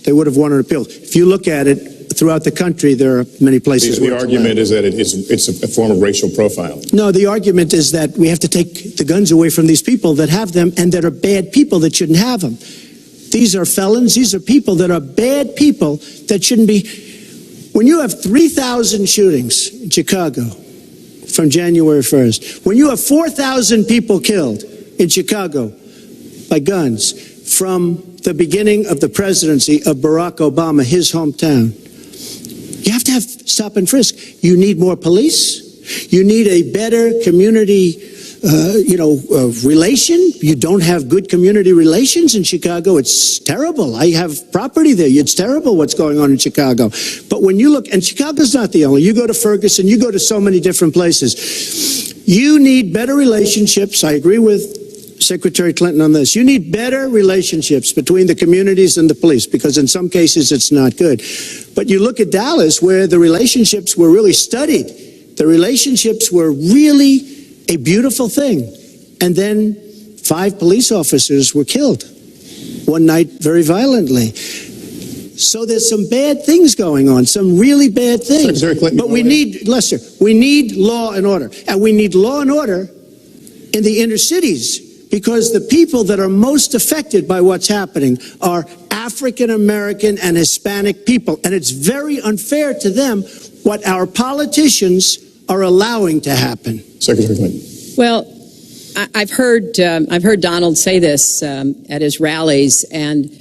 they would have won an appeal. If you look at it, throughout the country, there are many places the argument is that it's a form of racial profiling. No, the argument is that we have to take the guns away from these people that have them and that are bad people that shouldn't have them. These are felons. These are people that are bad people that shouldn't be. When you have 3,000 shootings in Chicago from January 1st, when you have 4,000 people killed in Chicago by guns from the beginning of the presidency of Barack Obama, his hometown, you have to have stop and frisk. You need more police. You need a better community, relation. You don't have good community relations in Chicago. It's terrible. I have property there. It's terrible what's going on in Chicago. But when you look, and Chicago's not the only, you go to Ferguson, you go to so many different places. You need better relationships. I agree with Secretary Clinton on this. You need better relationships between the communities and the police, because in some cases it's not good. But you look at Dallas, where the relationships were really studied. The relationships were really a beautiful thing. And then 5 police officers were killed one night very violently. So there's some bad things going on, some really bad things. But we need, Lester, we need law and order. And we need law and order in the inner cities, because the people that are most affected by what's happening are African American and Hispanic people. And it's very unfair to them what our politicians are allowing to happen. Secretary Clinton. Well, I've heard Donald say this at his rallies, and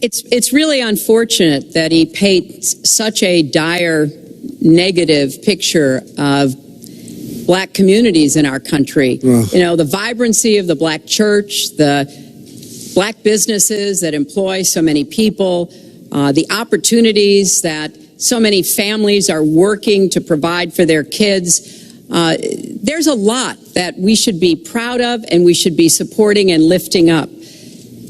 it's really unfortunate that he paints such a dire, negative picture of Black communities in our country. You know, the vibrancy of the Black church, the Black businesses that employ so many people, the opportunities that so many families are working to provide for their kids. There's a lot that we should be proud of and we should be supporting and lifting up.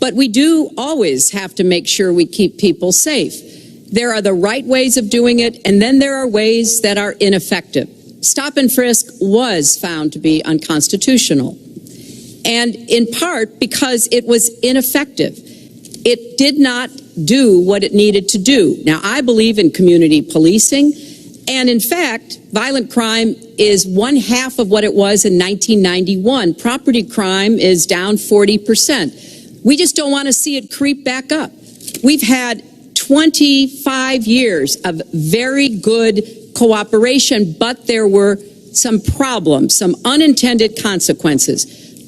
But we do always have to make sure we keep people safe. There are the right ways of doing it, and then there are ways that are ineffective. Stop and frisk was found to be unconstitutional, and in part because it was ineffective. It did not do what it needed to do. Now, I believe in community policing, and in fact, violent crime is 1/2 of what it was in 1991. Property crime is down 40%. We just don't want to see it creep back up. We've had 25 years of very good cooperation, but there were some problems, some unintended consequences.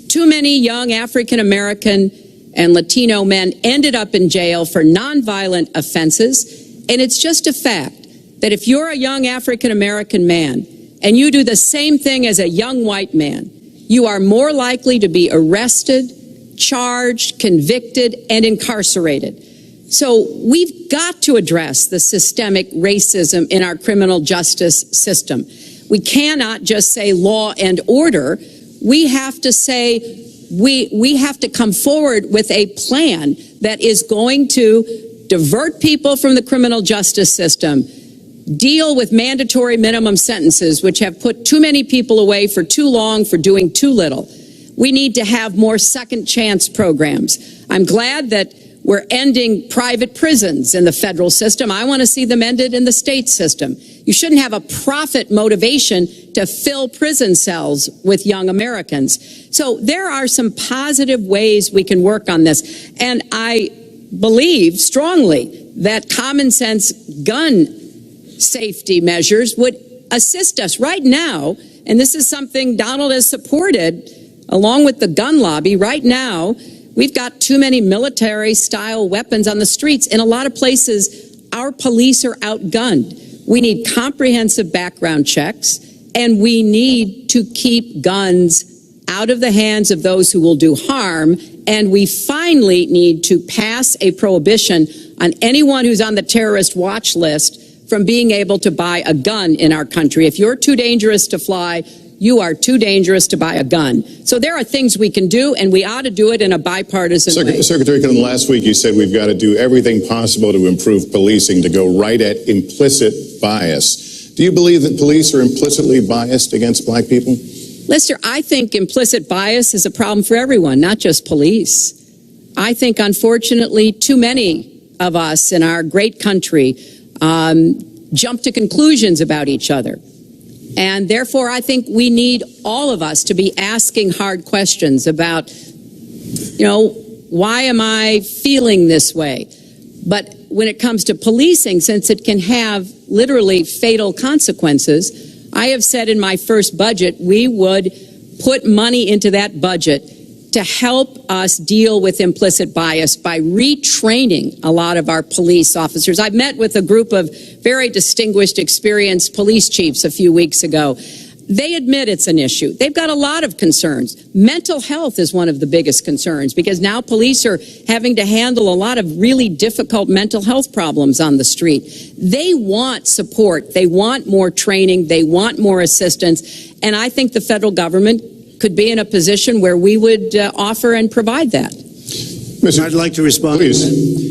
Too many young African American and Latino men ended up in jail for nonviolent offenses, and it's just a fact that if you're a young African American man and you do the same thing as a young white man, you are more likely to be arrested, charged, convicted, and incarcerated. So we've got to address the systemic racism in our criminal justice system. We cannot just say law and order. We have to say we have to come forward with a plan that is going to divert people from the criminal justice system, deal with mandatory minimum sentences, which have put too many people away for too long for doing too little. We need to have more second chance programs. I'm glad that we're ending private prisons in the federal system. I want to see them ended in the state system. You shouldn't have a profit motivation to fill prison cells with young Americans. So there are some positive ways we can work on this. And I believe strongly that common sense gun safety measures would assist us right now. And this is something Donald has supported along with the gun lobby. Right now, we've got too many military-style weapons on the streets. In a lot of places, our police are outgunned. We need comprehensive background checks, and we need to keep guns out of the hands of those who will do harm. And we finally need to pass a prohibition on anyone who's on the terrorist watch list from being able to buy a gun in our country. If you're too dangerous to fly, you are too dangerous to buy a gun. So there are things we can do, and we ought to do it in a bipartisan way. Secretary Clinton, last week you said we've got to do everything possible to improve policing, to go right at implicit bias. Do you believe that police are implicitly biased against Black people? Lester, I think implicit bias is a problem for everyone, not just police. I think, unfortunately, too many of us in our great country jump to conclusions about each other. And therefore, I think we need all of us to be asking hard questions about, why am I feeling this way? But when it comes to policing, since it can have literally fatal consequences, I have said in my first budget, we would put money into that budget to help us deal with implicit bias by retraining a lot of our police officers. I met with a group of very distinguished, experienced police chiefs a few weeks ago. They admit it's an issue. They've got a lot of concerns. Mental health is one of the biggest concerns because now police are having to handle a lot of really difficult mental health problems on the street. They want support. They want more training. They want more assistance. And I think the federal government could be in a position where we would offer and provide that. I'd like to respond. Please.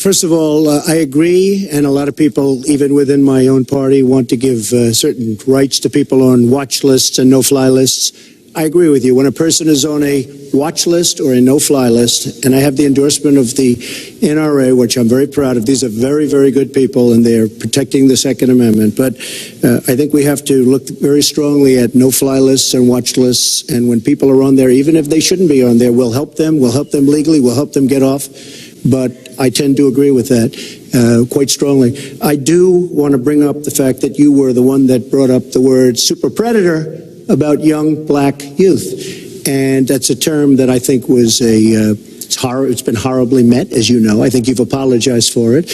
First of all, I agree, and a lot of people, even within my own party, want to give certain rights to people on watch lists and no-fly lists. I agree with you. When a person is on a watch list or a no-fly list, and I have the endorsement of the NRA, which I'm very proud of. These are very, very good people, and they're protecting the Second Amendment. But I think we have to look very strongly at no-fly lists and watch lists. And when people are on there, even if they shouldn't be on there, we'll help them. We'll help them legally. We'll help them get off. But I tend to agree with that quite strongly. I do want to bring up the fact that you were the one that brought up the word super predator about young black youth. And that's a term that I think was it's been horribly met, as you know. I think you've apologized for it.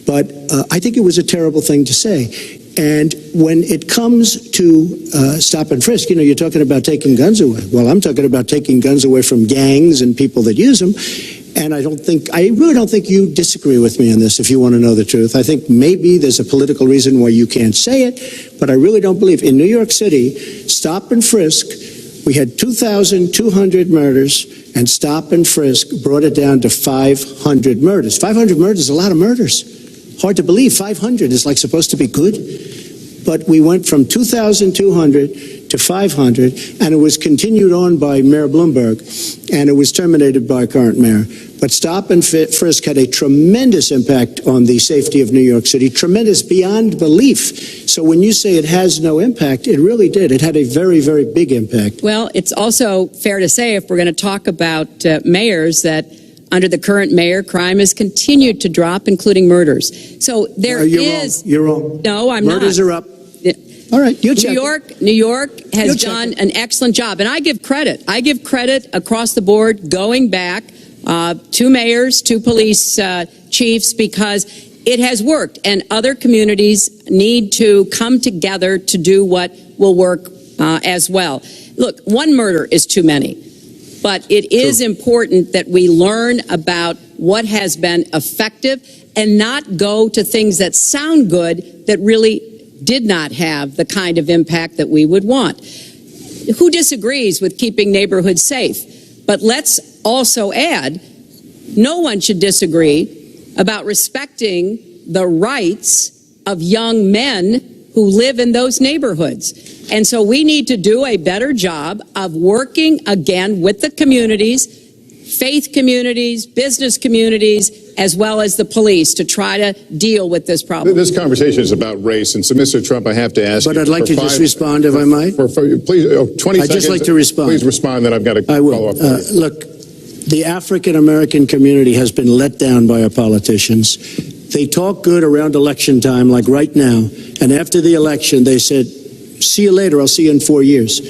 But I think it was a terrible thing to say. And when it comes to stop and frisk, you're talking about taking guns away. Well, I'm talking about taking guns away from gangs and people that use them. And I really don't think you disagree with me on this, if you want to know the truth. I think maybe there's a political reason why you can't say it, but I really don't believe. In New York City, stop and frisk, we had 2,200 murders, and stop and frisk brought it down to 500 murders. 500 murders is a lot of murders. Hard to believe. 500 is like supposed to be good. But we went from 2,200 to 500, and it was continued on by Mayor Bloomberg, and it was terminated by current mayor. But stop and frisk had a tremendous impact on the safety of New York City, tremendous beyond belief. So when you say it has no impact, it really did. It had a very, very big impact. Well, it's also fair to say, if we're going to talk about mayors, that under the current mayor, crime has continued to drop, including murders. So there is... You're wrong. No, I'm not. Murders are up. All right, you check. New York has done an excellent job, and I give credit. I give credit across the board, going back to mayors, to police chiefs, because it has worked, and other communities need to come together to do what will work as well. Look, one murder is too many, but it is important that we learn about what has been effective and not go to things that sound good that really did not have the kind of impact that we would want. Who disagrees with keeping neighborhoods safe? But let's also add, no one should disagree about respecting the rights of young men who live in those neighborhoods. And so we need to do a better job of working again with the communities, faith communities, business communities, as well as the police, to try to deal with this problem. This conversation is about race, and so, Mr. Trump, I have to ask you... But I'd like to just respond, if I might. Please, 20 seconds. I'd just like to respond. Please respond, then I've got to follow up. Look, the African-American community has been let down by our politicians. They talk good around election time, like right now, and after the election, they said, see you later, I'll see you in 4 years.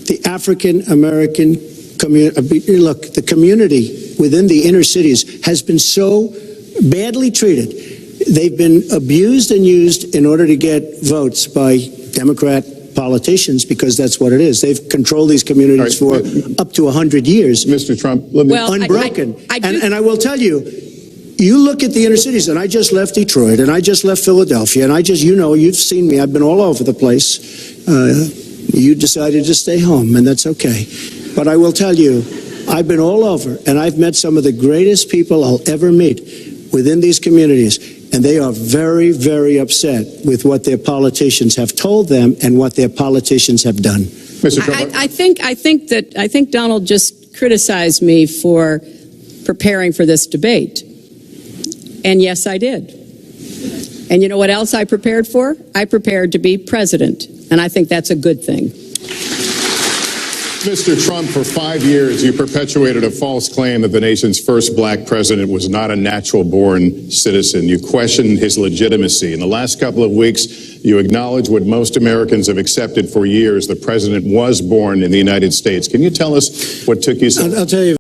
The African-American community, look, the community within the inner cities has been so badly treated. They've been abused and used in order to get votes by Democrat politicians, because that's what it is. They've controlled these communities for up to 100 years. Mr. Trump, let me... Unbroken. And I will tell you, you look at the inner cities, and I just left Detroit, and I just left Philadelphia, and you've seen me, I've been all over the place. You decided to stay home, and that's okay. But I will tell you, I've been all over, and I've met some of the greatest people I'll ever meet within these communities, and they are very, very upset with what their politicians have told them and what their politicians have done. Mr. Trump, I think Donald just criticized me for preparing for this debate. And yes, I did. And you know what else I prepared for? I prepared to be president. And I think that's a good thing. Mr. Trump, for 5 years, you perpetuated a false claim that the nation's first black president was not a natural-born citizen. You questioned his legitimacy. In the last couple of weeks, you acknowledged what most Americans have accepted for years. The president was born in the United States. Can you tell us what took you so I'll tell you.